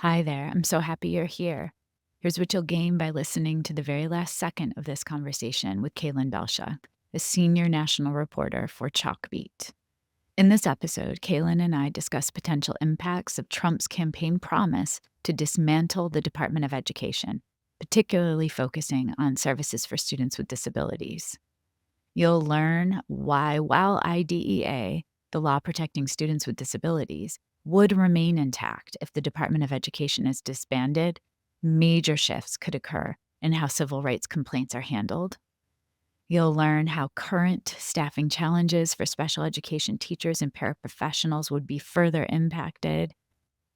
Hi there. I'm so happy you're here. Here's what you'll gain by listening to the very last second of this conversation with Kalyn Belsha, a senior national reporter for Chalkbeat. In this episode, Kalyn and I discuss potential impacts of Trump's campaign promise to dismantle the Department of Education, particularly focusing on services for students with disabilities. You'll learn why, while IDEA, the law protecting students with disabilities, would remain intact if the Department of Education is disbanded, major shifts could occur in how civil rights complaints are handled. You'll learn how current staffing challenges for special education teachers and paraprofessionals would be further impacted,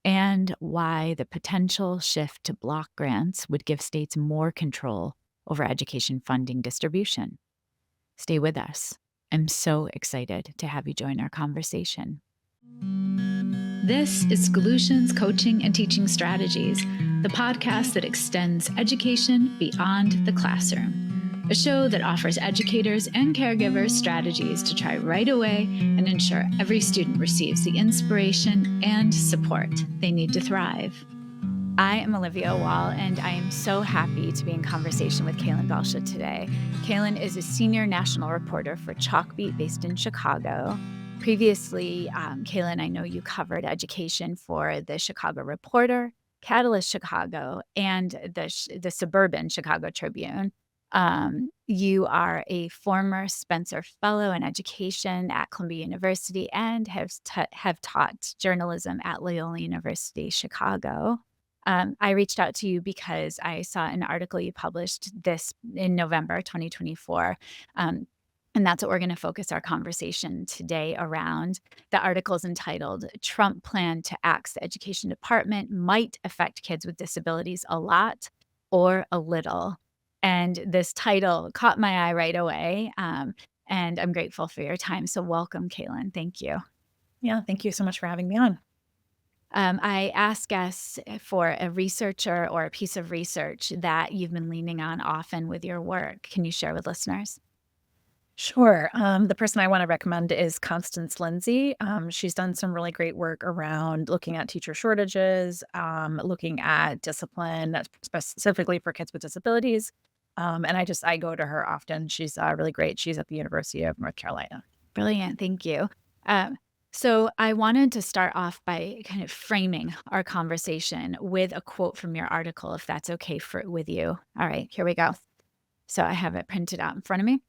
and why the potential shift to block grants would give states more control over education funding distribution. Stay with us. I'm so excited to have you join our conversation. This is Schoolutions Coaching and Teaching Strategies, the podcast that extends education beyond the classroom. A show that offers educators and caregivers strategies to try right away and ensure every student receives the inspiration and support they need to thrive. I am Olivia Wall, and I am so happy to be in conversation with Kalyn Belsha today. Kalyn is a senior national reporter for Chalkbeat based in Chicago. Previously, Kalyn, I know you covered education for the Chicago Reporter, Catalyst Chicago, and the suburban Chicago Tribune. You are a former Spencer Fellow in Education at Columbia University and have taught journalism at Loyola University Chicago. I reached out to you because I saw an article you published this in November 2024. And that's what we're going to focus our conversation today around. The article is entitled, Trump Plan to Axe the Education Department Might Affect Kids with Disabilities a Lot or a Little. And this title caught my eye right away. And I'm grateful for your time. So welcome, Kalyn. Thank you. Yeah, thank you so much for having me on. I ask guests for a researcher or a piece of research that you've been leaning on often with your work. Can you share with listeners? Sure. The person I want to recommend is Constance Lindsay. She's done some really great work around looking at teacher shortages, looking at discipline that's specifically for kids with disabilities. And I go to her often. She's really great. She's at the University of North Carolina. Brilliant. Thank you. So I wanted to start off by kind of framing our conversation with a quote from your article, if that's okay with you. All right, here we go. So I have it printed out in front of me.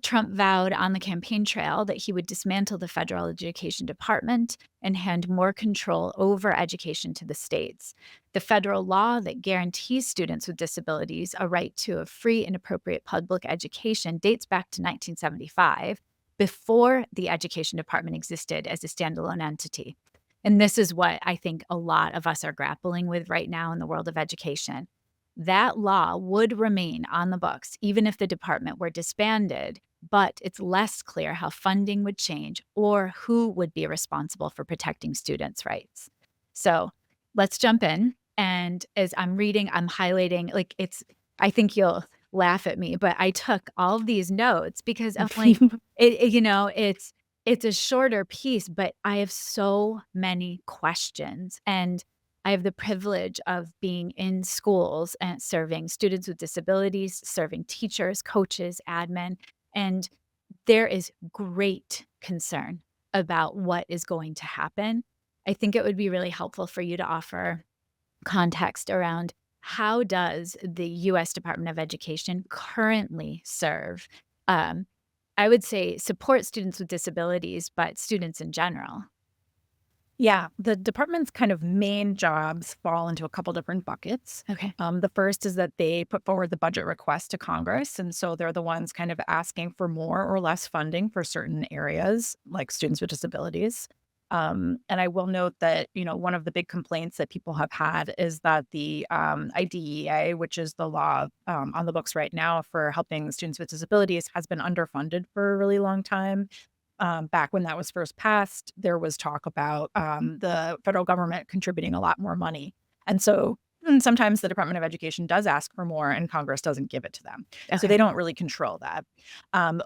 Trump vowed on the campaign trail that he would dismantle the federal education department and hand more control over education to the states. The federal law that guarantees students with disabilities a right to a free and appropriate public education dates back to 1975, before the education department existed as a standalone entity. And this is what I think a lot of us are grappling with right now in the world of education. That law would remain on the books, even if the department were disbanded, but it's less clear how funding would change or who would be responsible for protecting students' rights. So let's jump in. And as I'm reading, I'm highlighting, I think you'll laugh at me, but I took all of these notes because I'm like, it's a shorter piece, but I have so many questions. And I have the privilege of being in schools and serving students with disabilities, serving teachers, coaches, admin, and there is great concern about what is going to happen. I think it would be really helpful for you to offer context around how does the U.S. Department of Education currently serve, I would say, support students with disabilities, but students in general? Yeah, the department's kind of main jobs fall into a couple different buckets. Okay. The first is that they put forward the budget request to Congress. And so they're the ones kind of asking for more or less funding for certain areas, like students with disabilities. And I will note that, one of the big complaints that people have had is that the IDEA, which is the law on the books right now for helping students with disabilities, has been underfunded for a really long time. Back when that was first passed, there was talk about the federal government contributing a lot more money. And so sometimes the Department of Education does ask for more and Congress doesn't give it to them. So Okay. they don't really control that.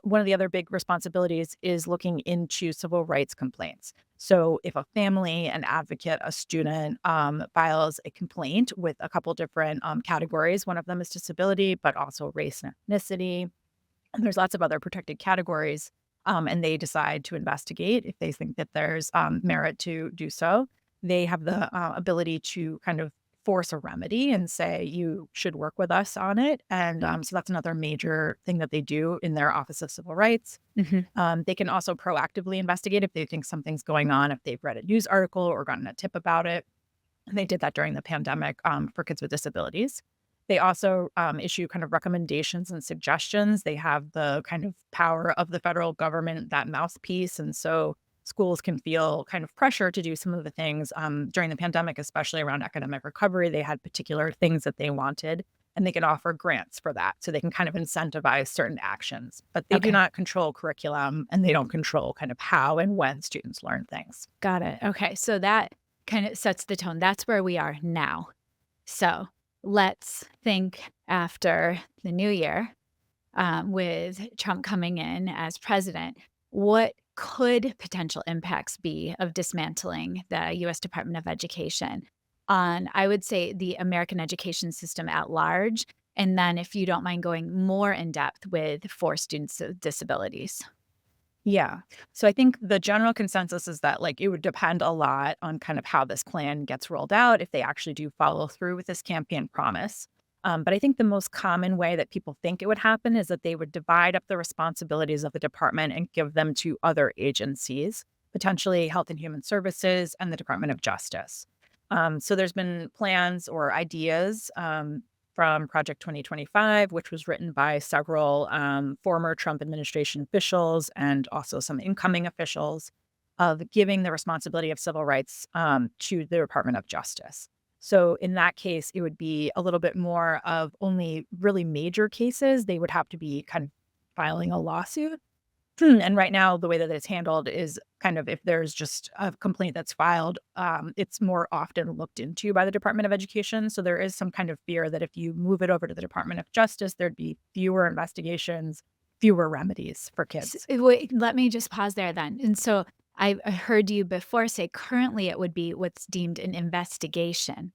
One of the other big responsibilities is looking into civil rights complaints. So if a family, an advocate, a student files a complaint with a couple different categories, one of them is disability, but also race and ethnicity. And there's lots of other protected categories. And they decide to investigate if they think that there's merit to do so. They have the ability to kind of force a remedy and say, you should work with us on it. And so that's another major thing that they do in their Office of Civil Rights. Mhm. They can also proactively investigate if they think something's going on, if they've read a news article or gotten a tip about it. And they did that during the pandemic for kids with disabilities. They also issue kind of recommendations and suggestions. They have the kind of power of the federal government, that mouthpiece. And so schools can feel kind of pressure to do some of the things during the pandemic, especially around academic recovery. They had particular things that they wanted, and they can offer grants for that. So they can kind of incentivize certain actions. But they do Okay. not control curriculum, and they don't control kind of how and when students learn things. Got it. Okay. So that kind of sets the tone. That's where we are now. So let's think after the new year, with Trump coming in as president, what could potential impacts be of dismantling the US Department of Education on, I would say, the American education system at large? And then, if you don't mind going more in depth with for students with disabilities. Yeah. So I think the general consensus is that like it would depend a lot on kind of how this plan gets rolled out, if they actually do follow through with this campaign promise. But I think the most common way that people think it would happen is that they would divide up the responsibilities of the department and give them to other agencies, potentially Health and Human Services and the Department of Justice. So there's been plans or ideas from Project 2025, which was written by several former Trump administration officials and also some incoming officials, of giving the responsibility of civil rights to the Department of Justice. So in that case, it would be a little bit more of only really major cases. They would have to be kind of filing a lawsuit. And right now, the way that it's handled is kind of if there's just a complaint that's filed, it's more often looked into by the Department of Education. So there is some kind of fear that if you move it over to the Department of Justice, there'd be fewer investigations, fewer remedies for kids. Wait, let me just pause there then. And so I heard you before say currently it would be what's deemed an investigation.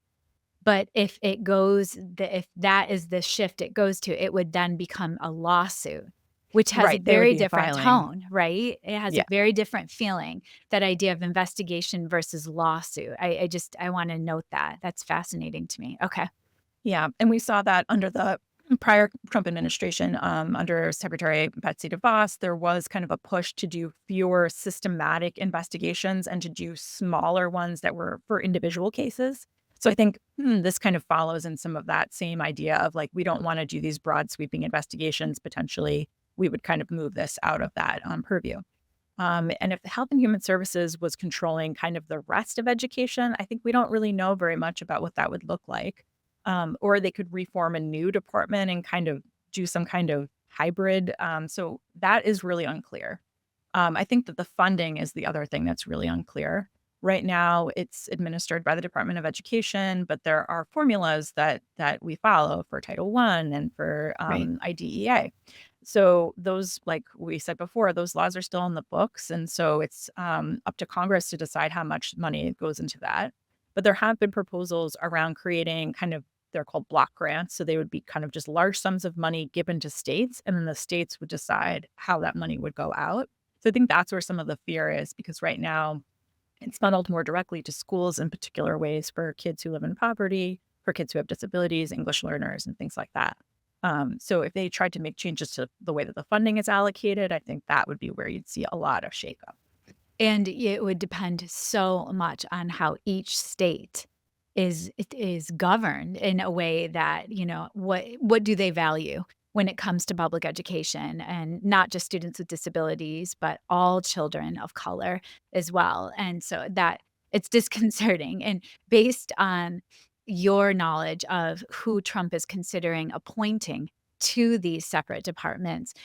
But if it goes, if that is the shift it goes to, it would then become a lawsuit, which has a Right. They would very be different filing. tone, right? It has a Yeah. very different feeling, that idea of investigation versus lawsuit. I want to note that. That's fascinating to me. Okay. Yeah. And we saw that under the prior Trump administration, under Secretary Betsy DeVos, there was kind of a push to do fewer systematic investigations and to do smaller ones that were for individual cases. So I think this kind of follows in some of that same idea of like, we don't want to do these broad sweeping investigations. Potentially, we would kind of move this out of that purview. And if the Health and Human Services was controlling kind of the rest of education, I think we don't really know very much about what that would look like. Or they could reform a new department and kind of do some kind of hybrid. So that is really unclear. I think that the funding is the other thing that's really unclear. Right now, it's administered by the Department of Education, but there are formulas that we follow for Title I and for Right. IDEA. So those, like we said before, those laws are still in the books, and so it's up to Congress to decide how much money goes into that. But there have been proposals around creating kind of, they're called block grants. So they would be kind of just large sums of money given to states, and then the states would decide how that money would go out. So I think that's where some of the fear is, because right now it's funneled more directly to schools in particular ways for kids who live in poverty, for kids who have disabilities, English learners, and things like that. So if they tried to make changes to the way that the funding is allocated, I think that would be where you'd see a lot of shakeup. And it would depend so much on how each state is governed in a way that, what do they value when it comes to public education, and not just students with disabilities, but all children of color as well. And so that it's disconcerting. And based on your knowledge of who Trump is considering appointing to these separate departments,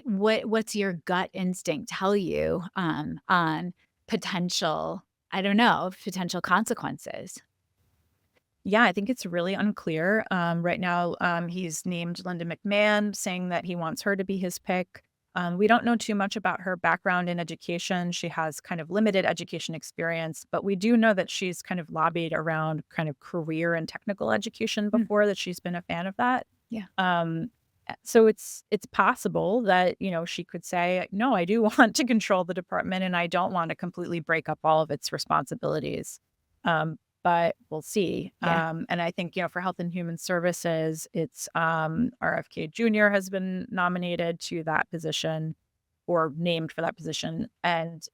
what's your gut instinct tell you on potential, I don't know, potential consequences? Yeah, I think it's really unclear. Right now, he's named Linda McMahon, saying that he wants her to be his pick. We don't know too much about her background in education. She has kind of limited education experience, but we do know that she's kind of lobbied around kind of career and technical education Mm, before, that she's been a fan of that. yeah. So it's possible that, she could say, no, I do want to control the department and I don't want to completely break up all of its responsibilities. But we'll see. Yeah. And I think, for Health and Human Services, it's RFK Jr. has been nominated to that position or named for that position. And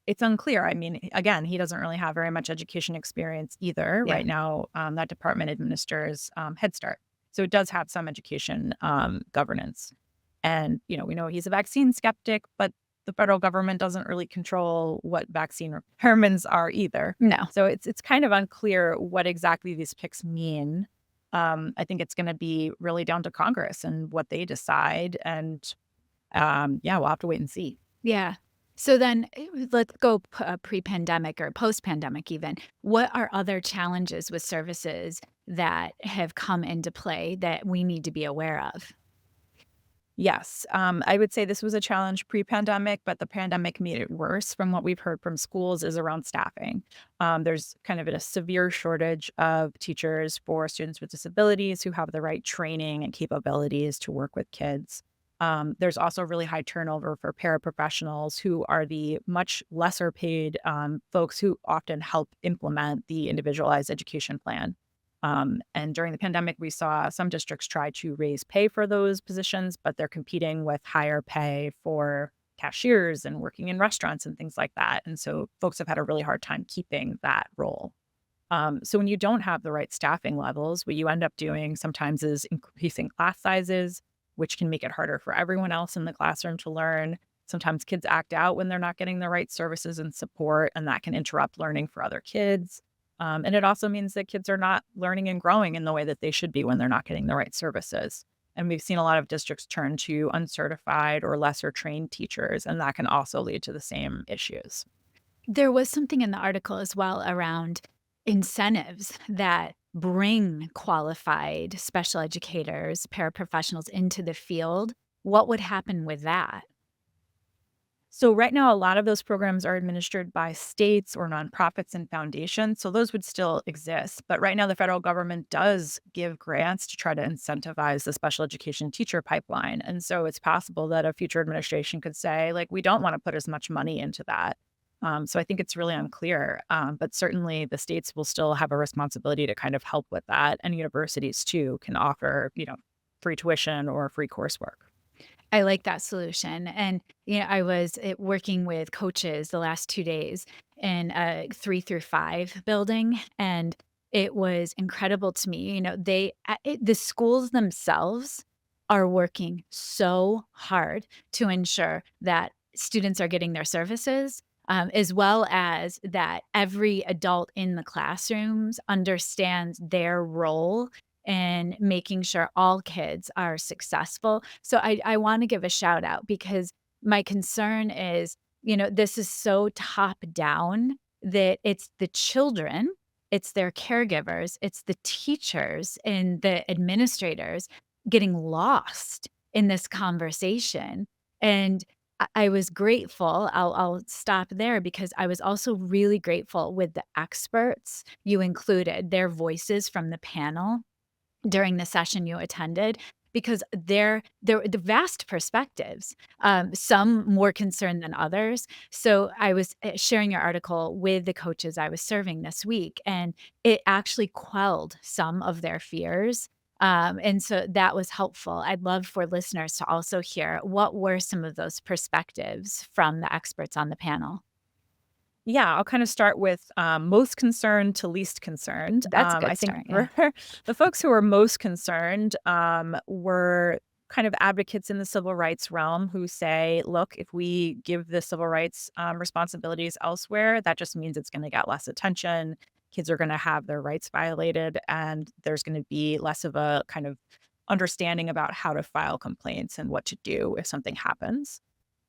it's unclear. I mean, again, he doesn't really have very much education experience either. Yeah. Right now, that department administers Head Start. So it does have some education governance. And, we know he's a vaccine skeptic, but the federal government doesn't really control what vaccine requirements are either. No. So it's kind of unclear what exactly these picks mean. I think it's going to be really down to Congress and what they decide. And yeah, we'll have to wait and see. Yeah. So then let's go pre-pandemic or post-pandemic even. What are other challenges with services that have come into play that we need to be aware of? Yes, I would say this was a challenge pre-pandemic, but the pandemic made it worse. From what we've heard from schools is around staffing. There's kind of a severe shortage of teachers for students with disabilities who have the right training and capabilities to work with kids. There's also really high turnover for paraprofessionals who are the much lesser paid folks who often help implement the individualized education plan. And during the pandemic, we saw some districts try to raise pay for those positions, but they're competing with higher pay for cashiers and working in restaurants and things like that. And so folks have had a really hard time keeping that role. So when you don't have the right staffing levels, what you end up doing sometimes is increasing class sizes, which can make it harder for everyone else in the classroom to learn. Sometimes kids act out when they're not getting the right services and support, and that can interrupt learning for other kids. And it also means that kids are not learning and growing in the way that they should be when they're not getting the right services. And we've seen a lot of districts turn to uncertified or lesser trained teachers, and that can also lead to the same issues. There was something in the article as well around incentives that bring qualified special educators, paraprofessionals into the field. What would happen with that? So right now, a lot of those programs are administered by states or nonprofits and foundations. So those would still exist. But right now, the federal government does give grants to try to incentivize the special education teacher pipeline. And so it's possible that a future administration could say, like, we don't want to put as much money into that. So I think it's really unclear. But certainly the states will still have a responsibility to kind of help with that. And universities too can offer, free tuition or free coursework. I like that solution. And, I was working with coaches the last 2 days in a 3 through 5 building, and it was incredible to me. The schools themselves are working so hard to ensure that students are getting their services, as well as that every adult in the classrooms understands their role and making sure all kids are successful. So I want to give a shout out because my concern is, this is so top down that it's the children, it's their caregivers, it's the teachers and the administrators getting lost in this conversation. And I was grateful. I'll stop there because I was also really grateful with the experts you included, their voices from the panel during the session you attended because they're the vast perspectives, some more concerned than others. So I was sharing your article with the coaches I was serving this week, and it actually quelled some of their fears. And so that was helpful. I'd love for listeners to also hear what were some of those perspectives from the experts on the panel. Yeah, I'll kind of start with most concerned to least concerned. That's a I good think start. Yeah. for the folks who are most concerned were kind of advocates in the civil rights realm who say, look, if we give the civil rights responsibilities elsewhere, that just means it's going to get less attention. Kids are going to have their rights violated, and there's going to be less of a kind of understanding about how to file complaints and what to do if something happens.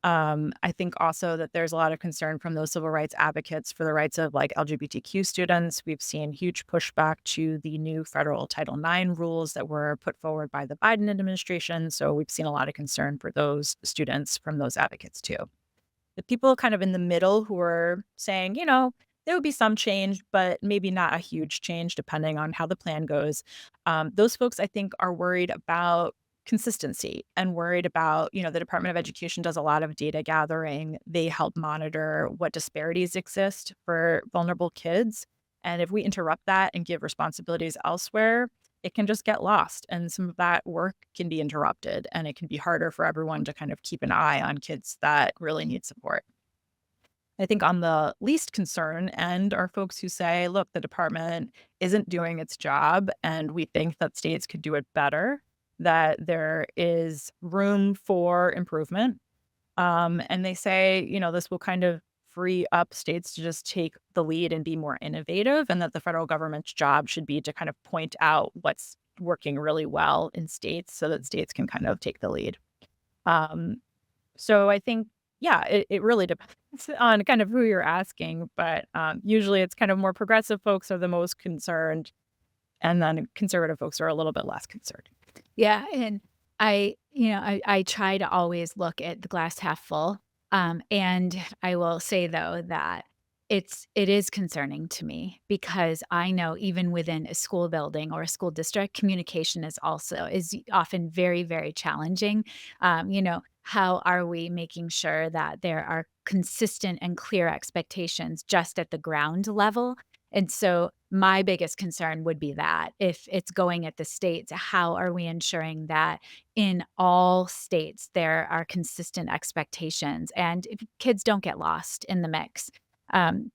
I think also that there's a lot of concern from those civil rights advocates for the rights of like LGBTQ students. We've seen huge pushback to the new federal Title IX rules that were put forward by the Biden administration. So we've seen a lot of concern for those students from those advocates too. The people kind of in the middle who are saying, there would be some change, but maybe not a huge change depending on how the plan goes. Those folks, I think, are worried about consistency and worried about, the Department of Education does a lot of data gathering. They help monitor what disparities exist for vulnerable kids. And if we interrupt that and give responsibilities elsewhere, it can just get lost. And some of that work can be interrupted, and it can be harder for everyone to kind of keep an eye on kids that really need support. I think on the least concern end are folks who say, look, the department isn't doing its job, and we think that states could do it better, that there is room for improvement. And they say, this will kind of free up states to just take the lead and be more innovative, and that the federal government's job should be to kind of point out what's working really well in states so that states can kind of take the lead. Um, so I think, yeah, it really depends on kind of who you're asking, but usually it's kind of more progressive folks are the most concerned, and then conservative folks are a little bit less concerned. Yeah, and I try to always look at the glass half full, and I will say, though, that it is concerning to me because I know even within a school building or a school district, communication is often very, very challenging. How are we making sure that there are consistent and clear expectations just at the ground level? And so my biggest concern would be that if it's going at the states, how are we ensuring that in all states there are consistent expectations and if kids don't get lost in the mix? Um,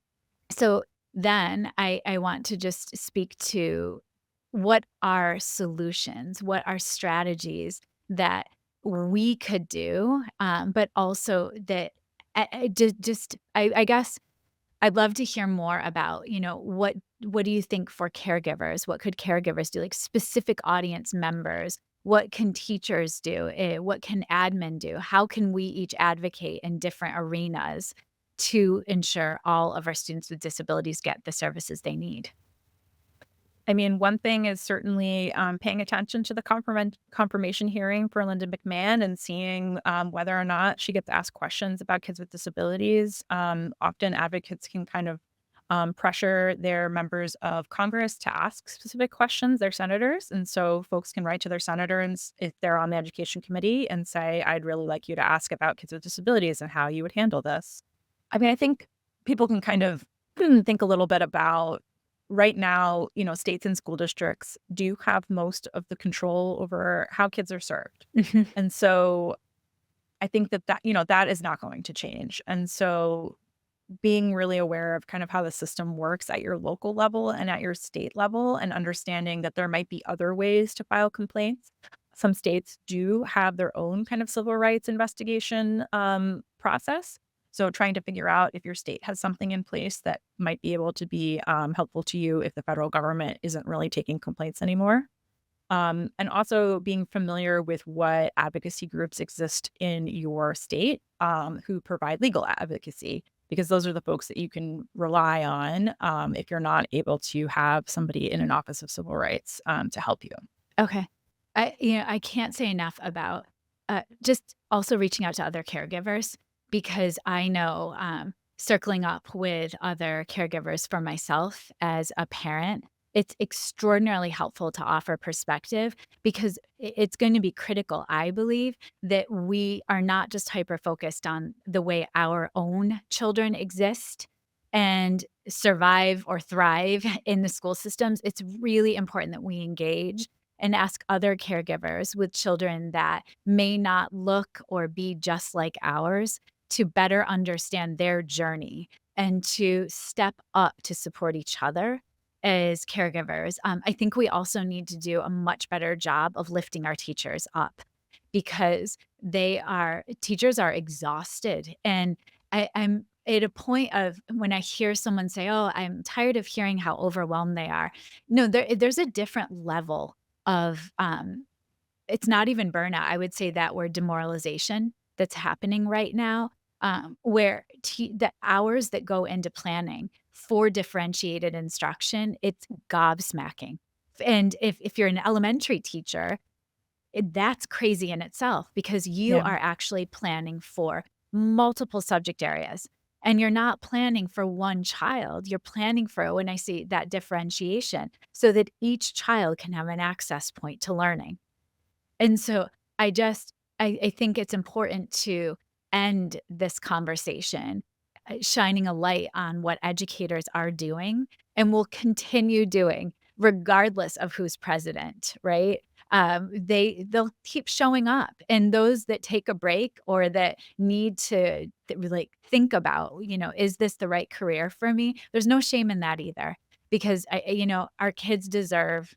so then I want to just speak to what are solutions, what are strategies that we could do, but also that I guess I'd love to hear more about, what do you think for caregivers? What could caregivers do? Like specific audience members. What can teachers do? What can admin do? How can we each advocate in different arenas to ensure all of our students with disabilities get the services they need? I mean, one thing is certainly paying attention to the confirmation hearing for Linda McMahon and seeing whether or not she gets asked questions about kids with disabilities. Often advocates can kind of pressure their members of Congress to ask specific questions, their senators. And so folks can write to their senator and if they're on the education committee and say, I'd really like you to ask about kids with disabilities and how you would handle this. I mean, I think people can kind of think a little bit about right now, states and school districts do have most of the control over how kids are served. Mhm. And so I think that is not going to change. And so being really aware of kind of how the system works at your local level and at your state level and understanding that there might be other ways to file complaints. Some states do have their own kind of civil rights investigation process. So trying to figure out if your state has something in place that might be able to be helpful to you if the federal government isn't really taking complaints anymore. And also being familiar with what advocacy groups exist in your state who provide legal advocacy, because those are the folks that you can rely on if you're not able to have somebody in an office of civil rights to help you. Okay. I can't say enough about just also reaching out to other caregivers because I know circling up with other caregivers for myself as a parent, it's extraordinarily helpful to offer perspective because it's going to be critical, I believe, that we are not just hyper focused on the way our own children exist and survive or thrive in the school systems. It's really important that we engage and ask other caregivers with children that may not look or be just like ours to better understand their journey and to step up to support each other as caregivers. I think we also need to do a much better job of lifting our teachers up because teachers are exhausted. And I'm at a point of when I hear someone say, "Oh, I'm tired of hearing how overwhelmed they are." No, there's a different level of, it's not even burnout, I would say that word demoralization, that's happening right now, where the hours that go into planning for differentiated instruction, it's gobsmacking. And if you're an elementary teacher, that's crazy in itself because you Yeah. are actually planning for multiple subject areas. And you're not planning for one child. You're planning for, when I see that differentiation, so that each child can have an access point to learning. And so I think it's important to end this conversation shining a light on what educators are doing and will continue doing regardless of who's president, right? They'll keep showing up, and those that take a break or that need to like think about, is this the right career for me? There's no shame in that either, because our kids deserve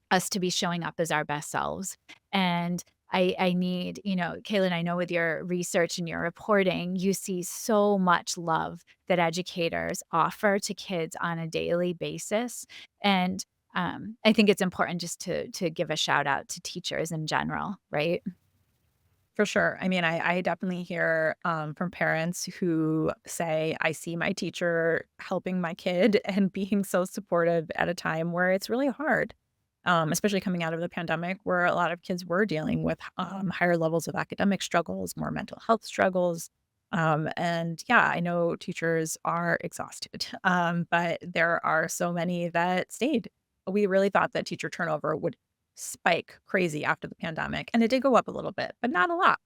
us to be showing up as our best selves. And I need, Kalyn, I know with your research and your reporting, you see so much love that educators offer to kids on a daily basis. And I think it's important just to give a shout out to teachers in general, right? For sure. I mean, I definitely hear from parents who say, I see my teacher helping my kid and being so supportive at a time where it's really hard, especially coming out of the pandemic, where a lot of kids were dealing with higher levels of academic struggles, more mental health struggles. And yeah, I know teachers are exhausted, but there are so many that stayed. We really thought that teacher turnover would spike crazy after the pandemic, and it did go up a little bit, but not a lot.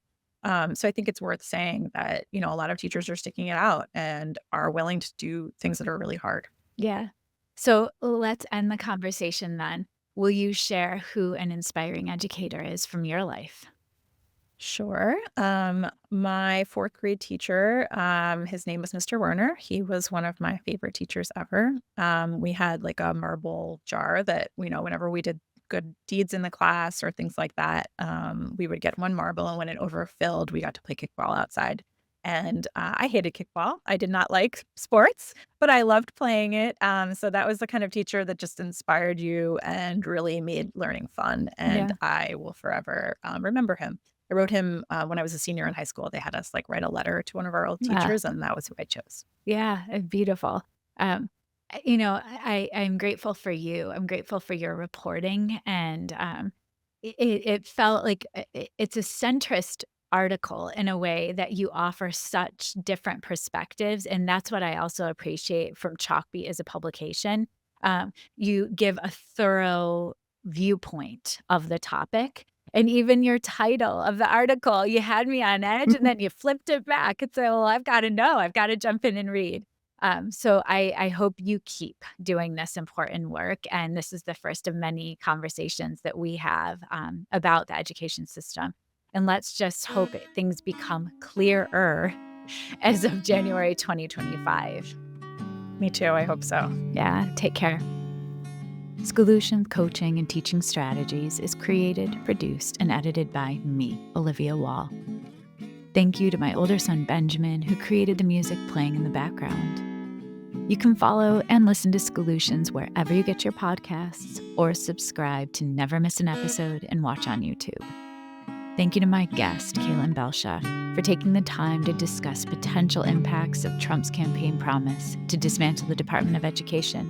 So I think it's worth saying that, a lot of teachers are sticking it out and are willing to do things that are really hard. Yeah. So let's end the conversation then. Will you share who an inspiring educator is from your life? Sure. My fourth grade teacher, his name was Mr. Werner. He was one of my favorite teachers ever. We had like a marble jar that, whenever we did good deeds in the class or things like that, we would get one marble. And when it overfilled, we got to play kickball outside. And I hated kickball. I did not like sports, but I loved playing it. So that was the kind of teacher that just inspired you and really made learning fun. And Yeah. I will forever remember him. I wrote him, when I was a senior in high school. They had us, like, write a letter to one of our old Uh, teachers, and that was who I chose. yeah, beautiful. I'm grateful for you. I'm grateful for your reporting, and it felt like it's a centrist article in a way that you offer such different perspectives, and that's what I also appreciate from Chalkbeat as a publication. You give a thorough viewpoint of the topic, and even your title of the article, you had me on edge, and then you flipped it back and said, "Well, I've got to know. I've got to jump in and read." So I hope you keep doing this important work. And this is the first of many conversations that we have about the education system. And let's just hope things become clearer as of January 2025. Me too, I hope so. Yeah, take care. Schoolutions Coaching and Teaching Strategies is created, produced, and edited by me, Olivia Wall. Thank you to my older son, Benjamin, who created the music playing in the background. You can follow and listen to Schoolutions wherever you get your podcasts, or subscribe to never miss an episode and watch on YouTube. Thank you to my guest, Belsha, for taking the time to discuss potential impacts of Trump's campaign promise to dismantle the Department of Education,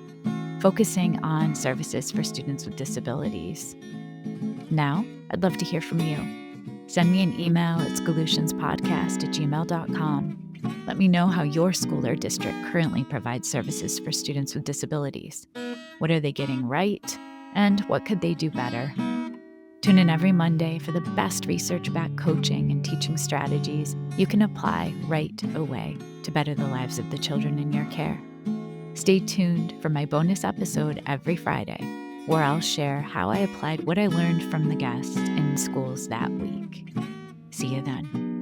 focusing on services for students with disabilities. Now, I'd love to hear from you. Send me an email at schoolutionspodcast@gmail.com. Let me know how your school or district currently provides services for students with disabilities. What are they getting right? And what could they do better? Tune in every Monday for the best research-backed coaching and teaching strategies you can apply right away to better the lives of the children in your care. Stay tuned for my bonus episode every Friday, where I'll share how I applied what I learned from the guests in schools that week. See you then.